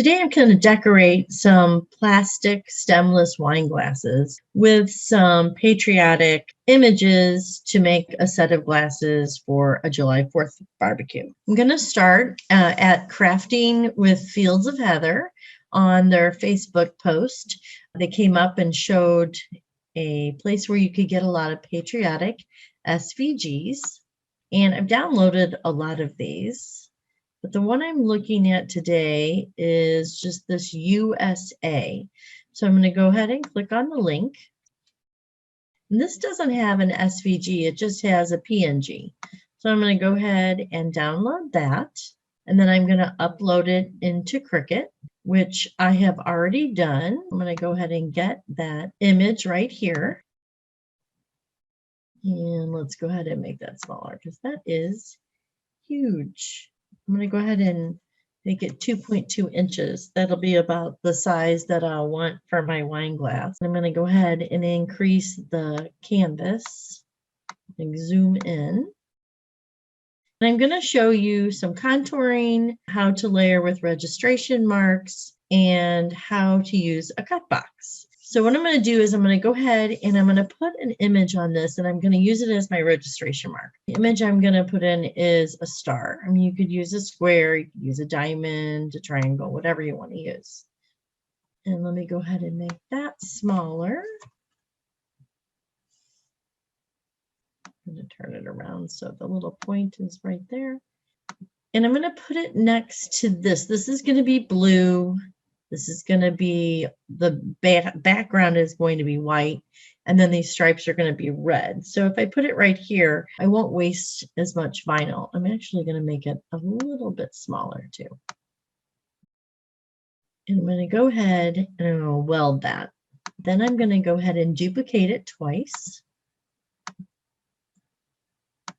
Today I'm going to decorate some plastic stemless wine glasses with some patriotic images to make a set of glasses for a July 4th barbecue. I'm going to start at Crafting with Fields of Heather on their Facebook post. They came up and showed a place where you could get a lot of patriotic SVGs, and I've downloaded a lot of these. But the one I'm looking at today is just this USA. So I'm going to go ahead and click on the link. And this doesn't have an SVG, it just has a PNG. So I'm going to go ahead and download that. And then I'm going to upload it into Cricut, which I have already done. I'm going to go ahead and get that image right here. And let's go ahead and make that smaller because that is huge. I'm going to go ahead and make it 2.2 inches. That'll be about the size that I'll want for my wine glass. I'm going to go ahead and increase the canvas and zoom in. And I'm going to show you some contouring, how to layer with registration marks, and how to use a cut box. So what I'm going to do is I'm going to go ahead and I'm going to put an image on this, and I'm going to use it as my registration mark. The image I'm going to put in is a star. I mean, you could use a square, you could use a diamond, a triangle, whatever you want to use. And let me go ahead and make that smaller. I'm going to turn it around so the little point is right there. And I'm going to put it next to this. This is going to be blue. This is going to be, the background is going to be white, and then these stripes are going to be red. So if I put it right here, I won't waste as much vinyl. I'm actually going to make it a little bit smaller too. And I'm going to go ahead and I'm going to weld that. Then I'm going to go ahead and duplicate it twice.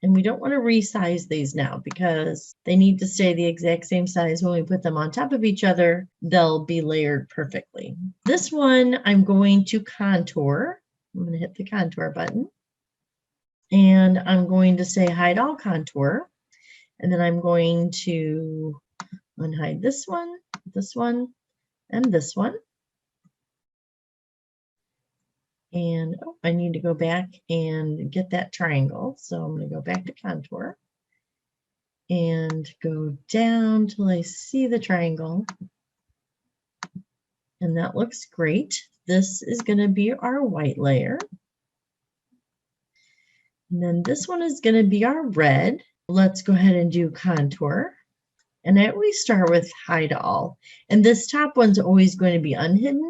And we don't want to resize these now because they need to stay the exact same size. When we put them on top of each other, they'll be layered perfectly. This one I'm going to contour. I'm going to hit the contour button. And I'm going to say hide all contour. And then I'm going to unhide this one, and this one. And oh, I need to go back and get that triangle. So I'm going to go back to contour and go down till I see the triangle. And that looks great. This is going to be our white layer. And then this one is going to be our red. Let's go ahead and do contour. And I always start with hide all. And this top one's always going to be unhidden.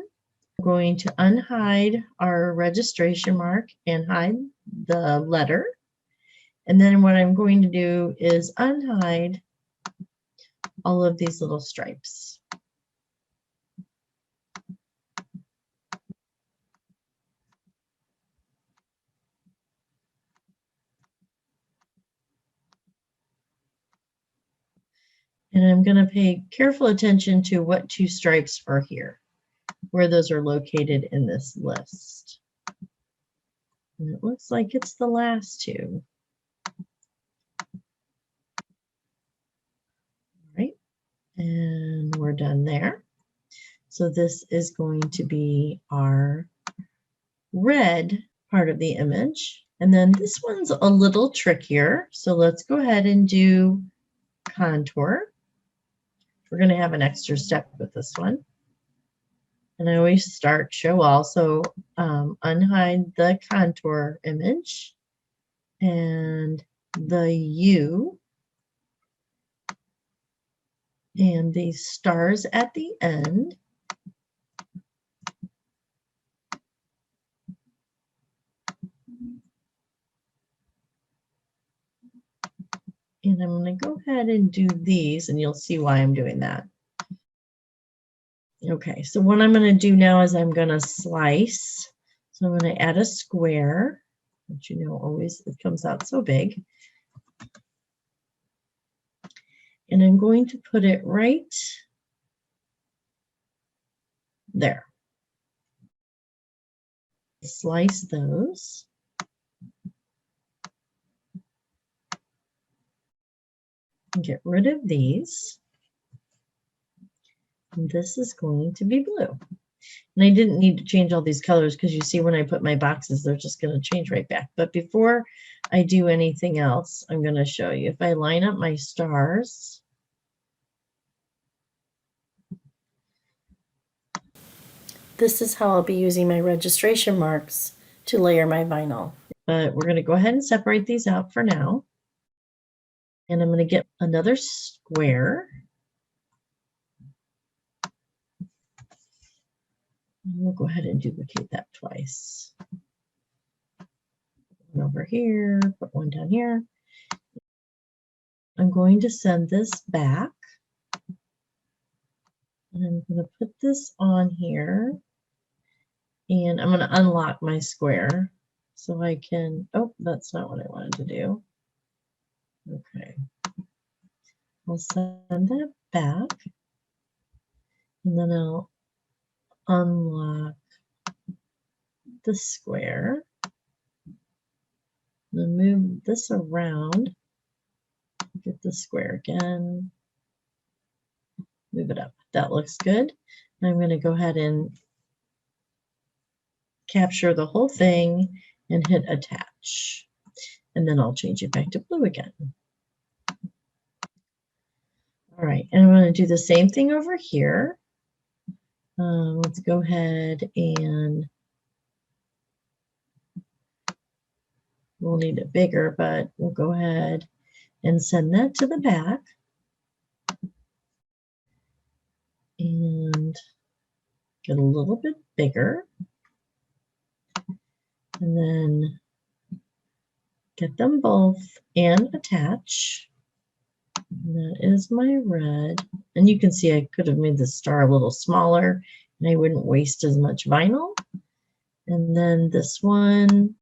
I'm going to unhide our registration mark and hide the letter. And then what I'm going to do is unhide all of these little stripes. And I'm going to pay careful attention to what two stripes are here, where those are located in this list. And it looks like it's the last two. Right, and we're done there. So this is going to be our red part of the image. And then this one's a little trickier. So let's go ahead and do contour. We're going to have an extra step with this one. And I always start show all. So unhide the contour image and the U and these stars at the end. And I'm going to go ahead and do these, and you'll see why I'm doing that. Okay, so what I'm going to do now is I'm going to slice. So I'm going to add a square, which you know always it comes out so big. And I'm going to put it right there. Slice those. Get rid of these. And this is going to be blue. And I didn't need to change all these colors because you see when I put my boxes, they're just going to change right back. But before I do anything else, I'm going to show you. If I line up my stars, this is how I'll be using my registration marks to layer my vinyl. But we're going to go ahead and separate these out for now. And I'm going to get another square. And we'll go ahead and duplicate that twice. One over here, put one down here. I'm going to send this back. And I'm going to put this on here. And I'm going to unlock my square so I can, oh, that's not what I wanted to do. Okay. I'll send that back. And then I'll unlock the square. Then move this around. Get the square again. Move it up. That looks good. I'm going to go ahead and capture the whole thing and hit attach. And then I'll change it back to blue again. All right, and I'm going to do the same thing over here. Let's go ahead and we'll need it bigger, but we'll go ahead and send that to the back. And get a little bit bigger. And then get them both and attach. And that is my red. And you can see I could have made the star a little smaller and I wouldn't waste as much vinyl. And then this one.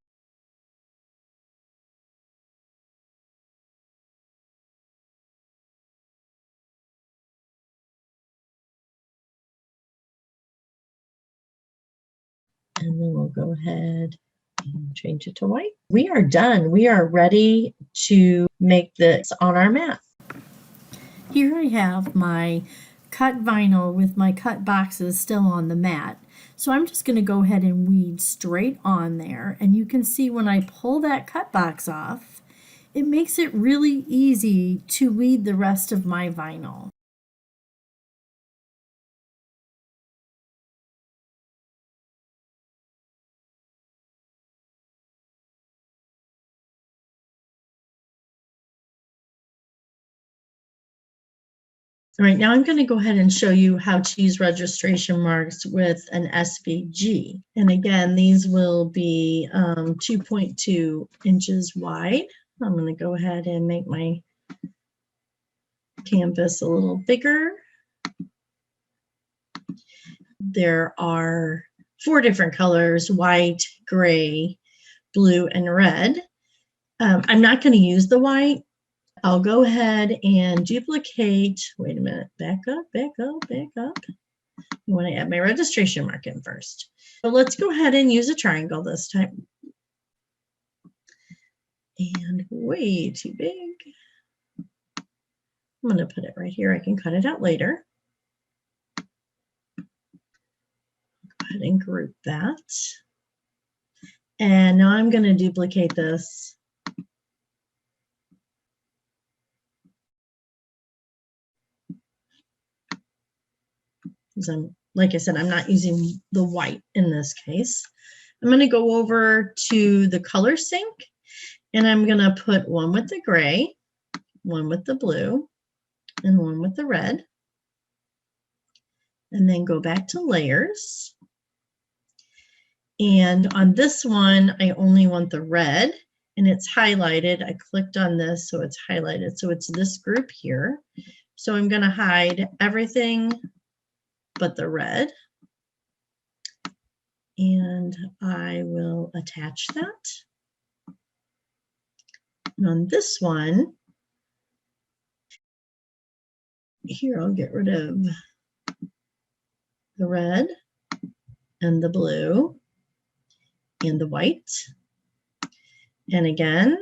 And then we'll go ahead and change it to white. We are done. We are ready to make this on our mat. Here I have my cut vinyl with my cut boxes still on the mat. So I'm just going to go ahead and weed straight on there. And you can see when I pull that cut box off, it makes it really easy to weed the rest of my vinyl. All right, now I'm going to go ahead and show you how to use registration marks with an SVG. And again, these will be 2.2 inches wide. I'm going to go ahead and make my canvas a little bigger. There are 4 different colors: white, gray, blue, and red. I'm not going to use the white. I'll go ahead and duplicate, wait a minute, back up. I want to add my registration mark in first. So let's go ahead and use a triangle this time. And way too big. I'm going to put it right here. I can cut it out later. Go ahead and group that. And now I'm going to duplicate this. Like I said, I'm not using the white in this case. I'm going to go over to the color sync, and I'm going to put one with the gray, one with the blue, and one with the red. And then go back to layers. And on this one, I only want the red, and it's highlighted. I clicked on this, so it's highlighted. So it's this group here. So I'm going to hide everything but the red. And I will attach that. And on this one, here I'll get rid of the red and the blue and the white. And again,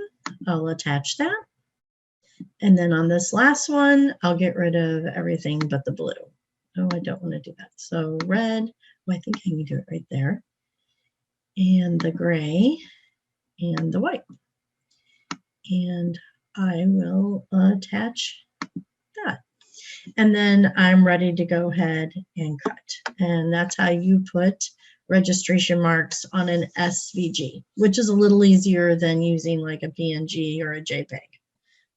I'll attach that. And then on this last one, I'll get rid of everything but the blue. Oh, I don't want to do that. So red, oh, I think I can do it right there. And the gray and the white. And I will attach that. And then I'm ready to go ahead and cut. And that's how you put registration marks on an SVG, which is a little easier than using like a PNG or a JPEG.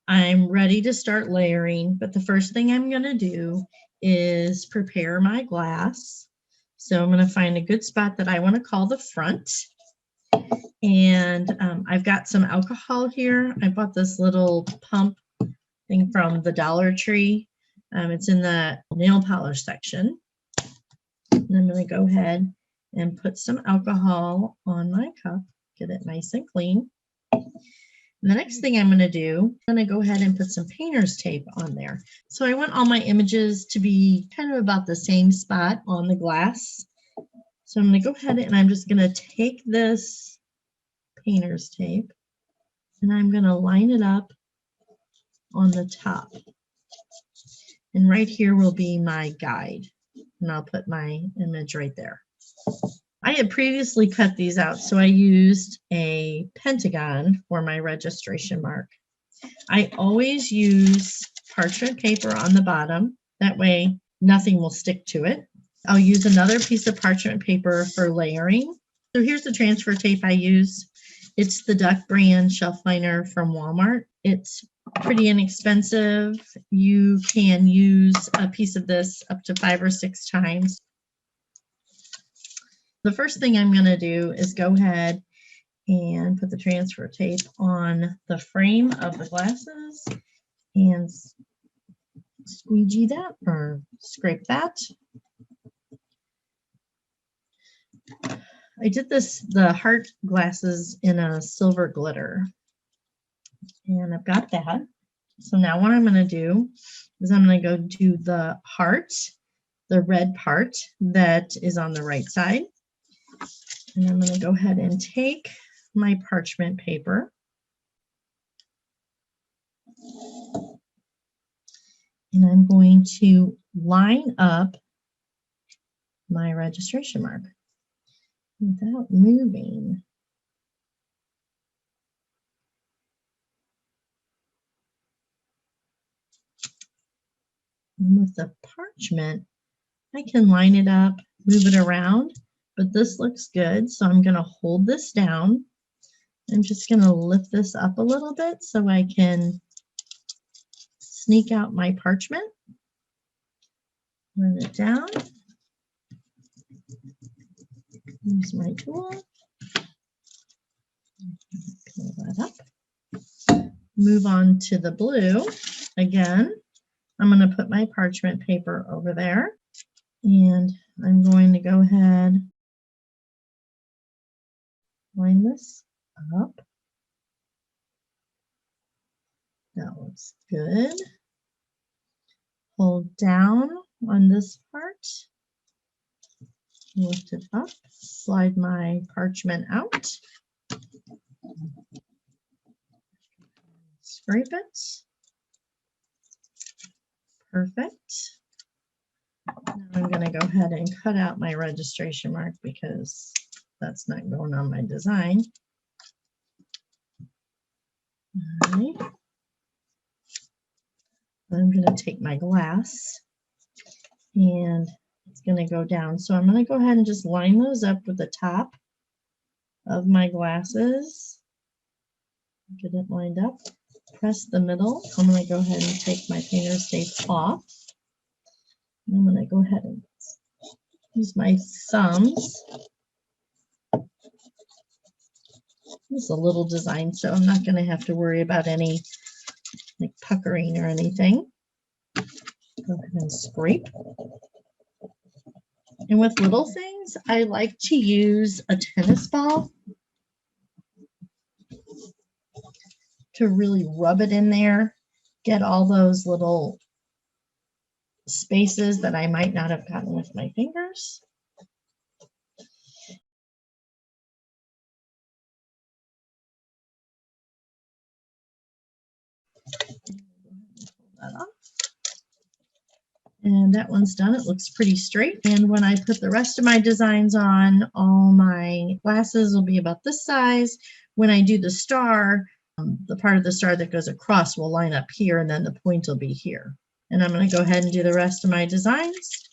I'm ready to start layering, but the first thing I'm going to do is prepare my glass. So I'm going to find a good spot that I want to call the front. And I've got some alcohol here. I bought this little pump thing from the Dollar Tree. It's in the nail polish section. And I'm going to go ahead and put some alcohol on my cup, get it nice and clean. And the next thing I'm going to do, I'm going to go ahead and put some painter's tape on there. So I want all my images to be kind of about the same spot on the glass. So I'm going to go ahead and I'm just going to take this painter's tape and I'm going to line it up on the top. And right here will be my guide. And I'll put my image right there. I had previously cut these out, so I used a pentagon for my registration mark. I always use parchment paper on the bottom. That way nothing will stick to it. I'll use another piece of parchment paper for layering. So here's the transfer tape I use. It's the Duck brand shelf liner from Walmart. It's pretty inexpensive. You can use a piece of this up to 5 or 6 times. The first thing I'm going to do is go ahead and put the transfer tape on the frame of the glasses and squeegee that or scrape that. I did the heart glasses in a silver glitter, and I've got that. So now what I'm going to do is I'm going to go do the heart, the red part that is on the right side. And I'm going to go ahead and take my parchment paper and I'm going to line up my registration mark without moving. And with the parchment, I can line it up, move it around, but this looks good. So I'm going to hold this down. I'm just going to lift this up a little bit so I can sneak out my parchment. Run it down. Use my tool. Pull that up. Move on to the blue. Again, I'm going to put my parchment paper over there. And I'm going to go ahead, line this up. That looks good. Hold down on this part. Lift it up. Slide my parchment out. Scrape it. Perfect. Now I'm going to go ahead and cut out my registration mark because that's not going on my design. All right. I'm going to take my glass and it's going to go down. So I'm going to go ahead and just line those up with the top of my glasses. Get it lined up. Press the middle. I'm going to go ahead and take my painter's tape off. And I'm going to go ahead and use my thumbs. This is a little design, so I'm not going to have to worry about any like puckering or anything. Go ahead and scrape. And with little things, I like to use a tennis ball to really rub it in there, get all those little spaces that I might not have gotten with my fingers. Pull that off. And that one's done. It looks pretty straight. And when I put the rest of my designs on, all my glasses will be about this size. When I do the star, the part of the star that goes across will line up here, and then the point will be here. And I'm going to go ahead and do the rest of my designs.